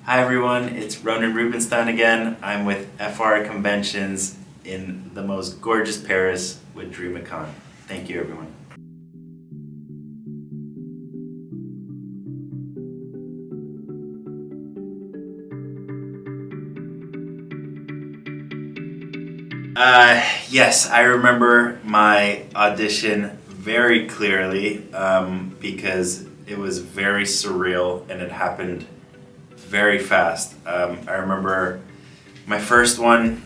Hi everyone, it's Ronen Rubinstein again. I'm with FrConventions in the most gorgeous Paris with ANDRIEU. Thank you everyone. Yes, I remember my audition very clearly because it was very surreal and it happened very fast. I remember my first one,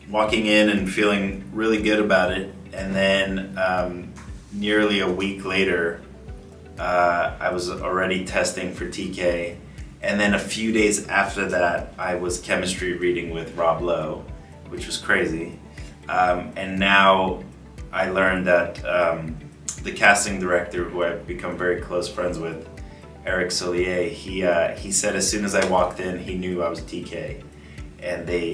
walking in and feeling really good about it, and then nearly a week later I was already testing for TK, and then a few days after that I was chemistry reading with Rob Lowe, which was crazy. And now I learned that the casting director, who I've become very close friends with, Eric Solier, he said as soon as I walked in, he knew I was TK, and they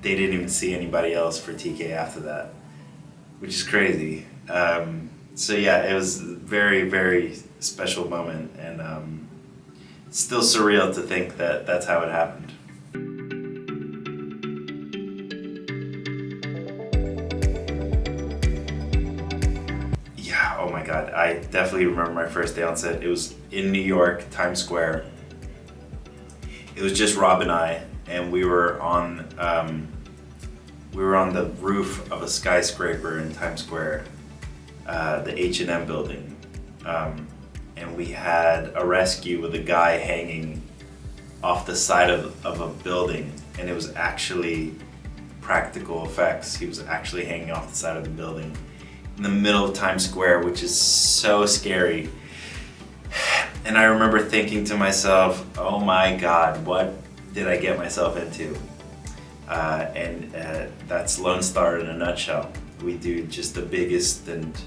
didn't even see anybody else for TK after that, which is crazy. So yeah, it was a very, very special moment, and it's still surreal to think that that's how it happened. Yeah, oh my God, I definitely remember my first day on set. It was in New York, Times Square. It was just Rob and I, and we were on the roof of a skyscraper in Times Square, the H&M building, and we had a rescue with a guy hanging off the side of a building, and it was actually practical effects. He was actually hanging off the side of the building in the middle of Times Square, which is so scary. And I remember thinking to myself, oh my God, what did I get myself into? That's Lone Star in a nutshell. We do just the biggest and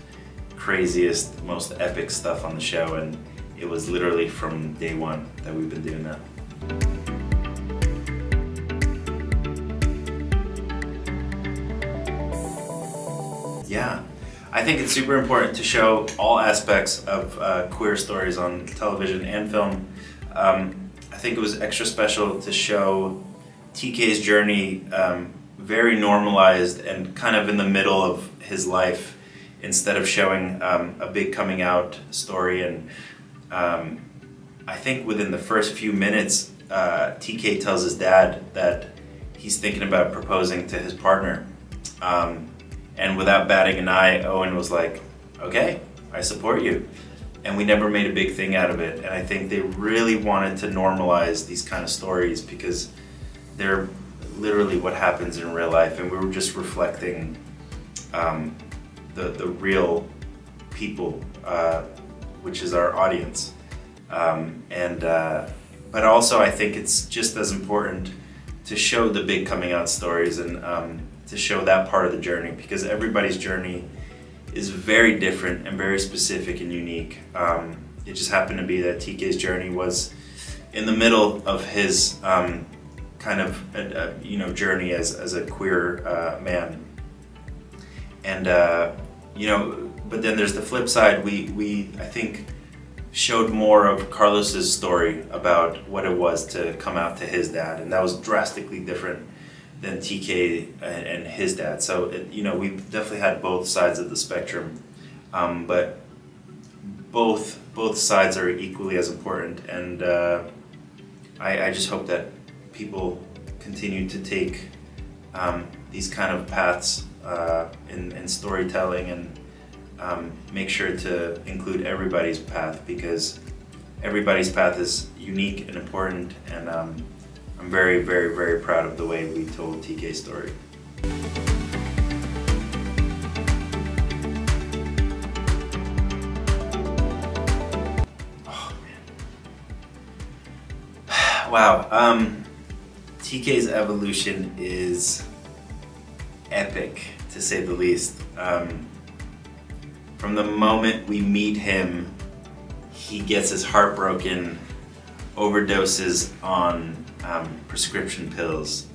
craziest, most epic stuff on the show, and it was literally from day one that we've been doing that. Yeah. I think it's super important to show all aspects of queer stories on television and film. I think it was extra special to show TK's journey very normalized and kind of in the middle of his life, instead of showing a big coming out story. And I think within the first few minutes, TK tells his dad that he's thinking about proposing to his partner. And without batting an eye, Owen was like, okay, I support you. And we never made a big thing out of it. And I think they really wanted to normalize these kind of stories because they're literally what happens in real life. And we were just reflecting the real people, which is our audience. But also I think it's just as important to show the big coming out stories and to show that part of the journey, because everybody's journey is very different and very specific and unique. It just happened to be that TK's journey was in the middle of his kind of journey as a queer man, and but then there's the flip side. We I think showed more of Carlos's story about what it was to come out to his dad, and that was drastically different than TK and his dad. So we've definitely had both sides of the spectrum, but both sides are equally as important, and I just hope that people continue to take these kind of paths in storytelling, and make sure to include everybody's path, because everybody's path is unique and important, and I'm very, very, very proud of the way we told TK's story. Oh man. Wow. TK's evolution is epic, to say the least. From the moment we meet him, he gets his heart broken, overdoses on prescription pills,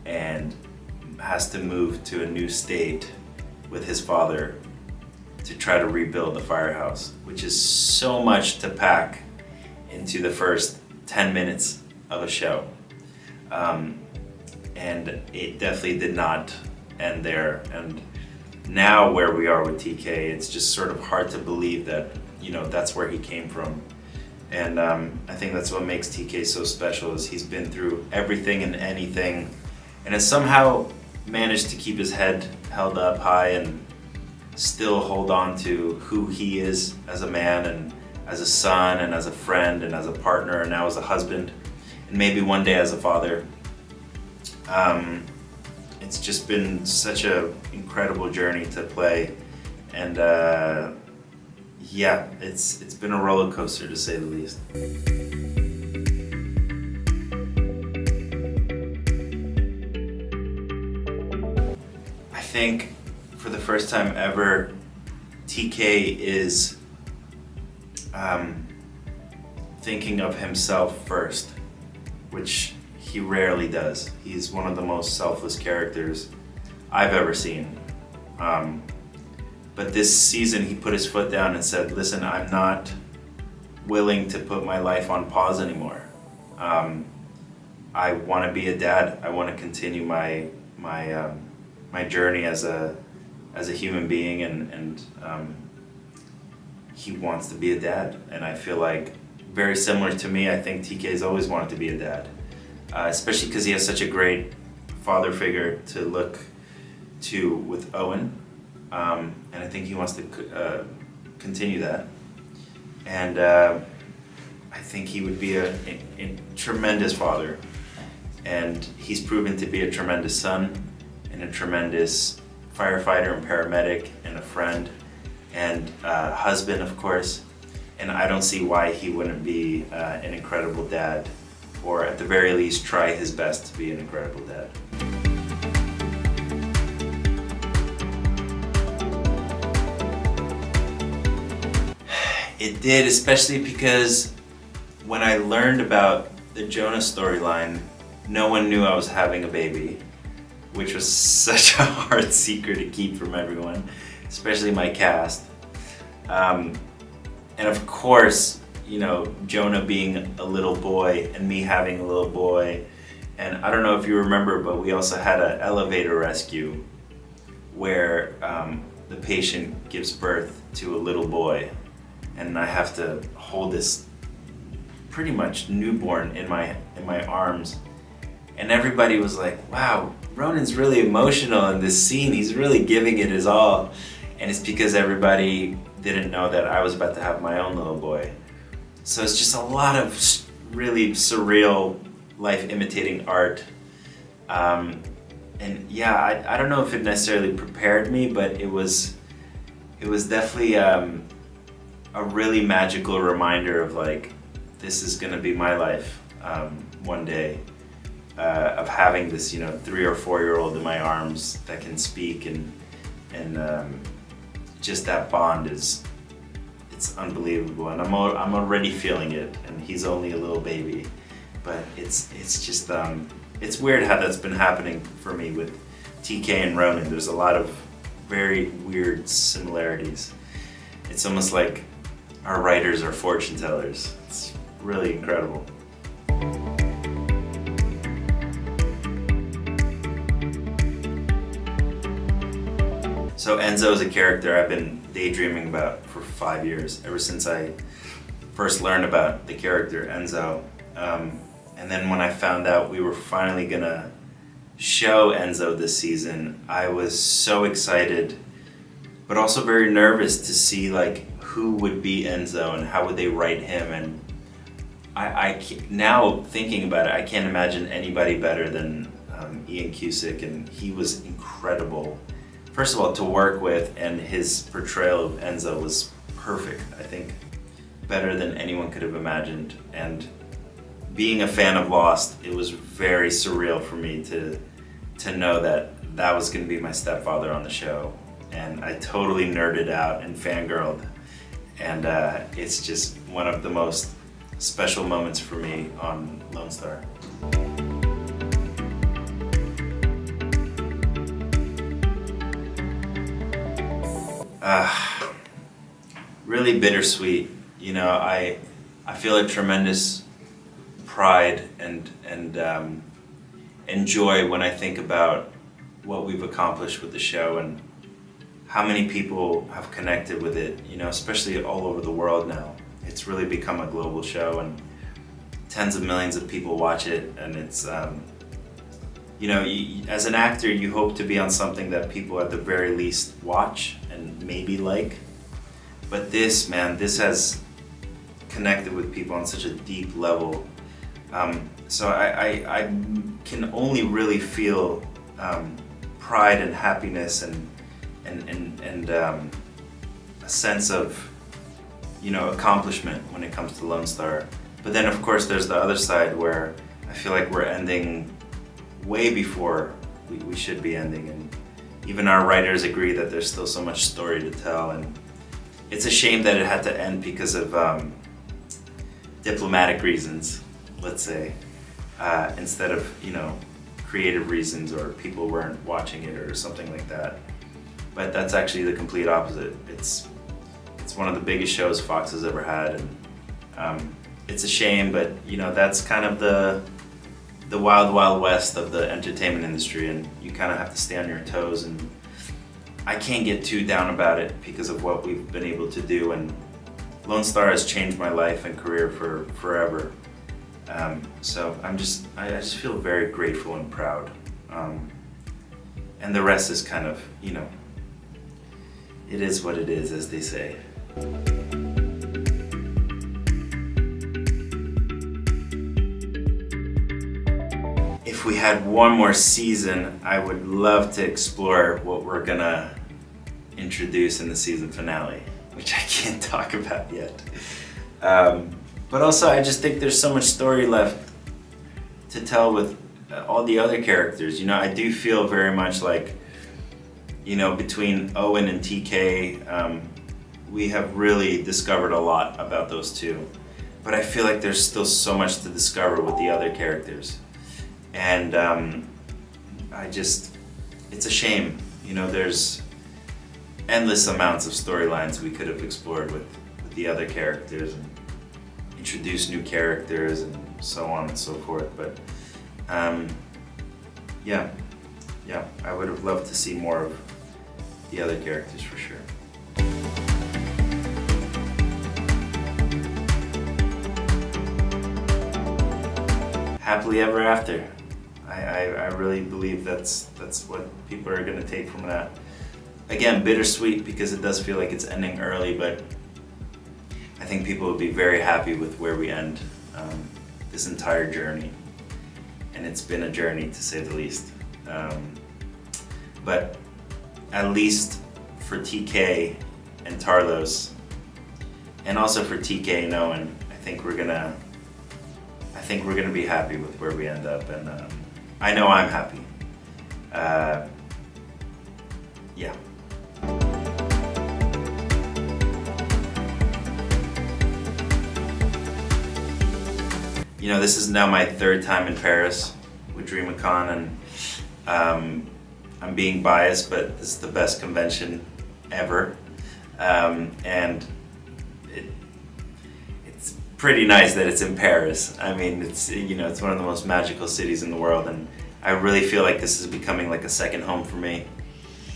and has to move to a new state with his father to try to rebuild the firehouse, which is so much to pack into the first 10 minutes of a show. And it definitely did not end there. And now where we are with TK, it's just sort of hard to believe that, you know, that's where he came from. And I think that's what makes TK so special, is he's been through everything and anything, and has somehow managed to keep his head held up high and still hold on to who he is as a man and as a son and as a friend and as a partner and now as a husband and maybe one day as a father. It's just been such an incredible journey to play, and yeah, it's been a roller coaster to say the least. I think for the first time ever, TK is thinking of himself first, which he rarely does. He's one of the most selfless characters I've ever seen. But this season he put his foot down and said, listen, I'm not willing to put my life on pause anymore. I want to be a dad. I want to continue my journey as a human being, and he wants to be a dad. And I feel like, very similar to me, I think TK's always wanted to be a dad. Especially because he has such a great father figure to look to with Owen, and I think he wants to continue that. And I think he would be a tremendous father, and he's proven to be a tremendous son and a tremendous firefighter and paramedic and a friend and husband, of course. And I don't see why he wouldn't be an incredible dad, or at the very least try his best to be an incredible dad. It did, especially because when I learned about the Jonah storyline, no one knew I was having a baby, which was such a hard secret to keep from everyone, especially my cast. And of course, you know, Jonah being a little boy and me having a little boy. And I don't know if you remember, but we also had an elevator rescue where the patient gives birth to a little boy, and I have to hold this pretty much newborn in my arms. And everybody was like, wow, Ronen's really emotional in this scene. He's really giving it his all. And it's because everybody didn't know that I was about to have my own little boy. So it's just a lot of really surreal, life-imitating art. And yeah, I don't know if it necessarily prepared me, but it was definitely a really magical reminder of, like, this is gonna be my life one day, of having this, you know, 3 or 4-year-old in my arms that can speak, and just that bond it's unbelievable, and I'm already feeling it, and he's only a little baby, but it's just it's weird how that's been happening for me with TK and Ronen. There's a lot of very weird similarities. It's almost like our writers are fortune tellers. It's really incredible. So Enzo is a character I've been daydreaming about for 5 years, ever since I first learned about the character Enzo. And then when I found out we were finally gonna show Enzo this season, I was so excited, but also very nervous to see, like, who would be Enzo and how would they write him. And now thinking about it, I can't imagine anybody better than Ian Cusick, and he was incredible. First of all, to work with, and his portrayal of Enzo was perfect, I think. Better than anyone could have imagined. And being a fan of Lost, it was very surreal for me to know that that was going to be my stepfather on the show. And I totally nerded out and fangirled. And it's just one of the most special moments for me on Lone Star. Really bittersweet. You know, I feel a tremendous pride and joy when I think about what we've accomplished with the show and how many people have connected with it, you know, especially all over the world now. It's really become a global show and tens of millions of people watch it, and it's, you know, as an actor, you hope to be on something that people at the very least watch and maybe like. But this, man, this has connected with people on such a deep level. So I can only really feel pride and happiness and a sense of, you know, accomplishment when it comes to Lone Star. But then of course there's the other side where I feel like we're ending way before we should be ending, and even our writers agree that there's still so much story to tell, and it's a shame that it had to end because of diplomatic reasons, let's say, instead of, you know, creative reasons or people weren't watching it or something like that. But that's actually the complete opposite. It's one of the biggest shows Fox has ever had, and it's a shame, but you know, that's kind of the wild, wild west of the entertainment industry, and you kind of have to stay on your toes, and I can't get too down about it because of what we've been able to do, and Lone Star has changed my life and career for forever. So I just feel very grateful and proud. And the rest is kind of, you know, it is what it is, as they say. If we had one more season, I would love to explore what we're gonna introduce in the season finale, which I can't talk about yet. But also, I just think there's so much story left to tell with all the other characters. You know, I do feel very much like, you know, between Owen and TK, we have really discovered a lot about those two. But I feel like there's still so much to discover with the other characters. And it's a shame. You know, there's endless amounts of storylines we could have explored with the other characters and introduce new characters and so on and so forth. But yeah, I would have loved to see more of the other characters for sure. Happily ever after. I really believe that's what people are gonna take from that. Again, bittersweet because it does feel like it's ending early, but I think people will be very happy with where we end this entire journey. And it's been a journey, to say the least. But at least for TK and Tarlos, and also for TK and Owen, I think we're gonna be happy with where we end up, and I know I'm happy. Yeah. You know, this is now my third time in Paris with DreamCon, and I'm being biased, but this is the best convention ever. And it's pretty nice that it's in Paris. I mean, it's, you know, it's one of the most magical cities in the world, and I really feel like this is becoming like a second home for me.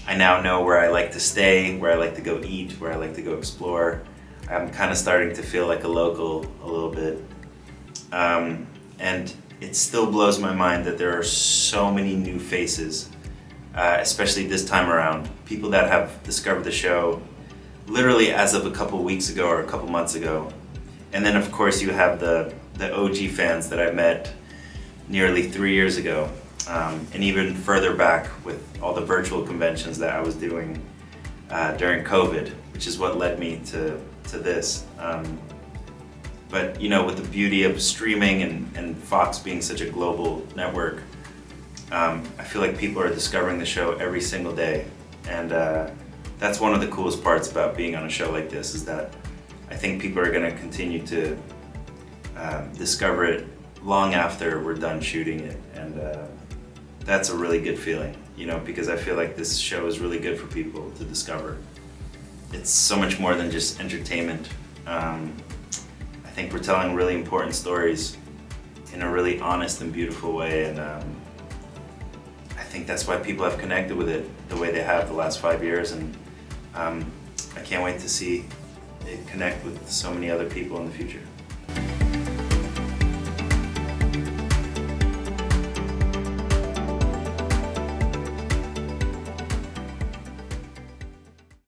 I now know where I like to stay, where I like to go eat, where I like to go explore. I'm kind of starting to feel like a local a little bit. And it still blows my mind that there are so many new faces, especially this time around. People that have discovered the show literally as of a couple weeks ago or a couple months ago. And then of course you have the OG fans that I met nearly 3 years ago. And even further back with all the virtual conventions that I was doing during COVID, which is what led me to this. But you know, with the beauty of streaming and Fox being such a global network, I feel like people are discovering the show every single day. And that's one of the coolest parts about being on a show like this, is that I think people are going to continue to discover it long after we're done shooting it. And that's a really good feeling, you know, because I feel like this show is really good for people to discover. It's so much more than just entertainment. I think we're telling really important stories, in a really honest and beautiful way, and I think that's why people have connected with it the way they have the last 5 years, and I can't wait to see it connect with so many other people in the future.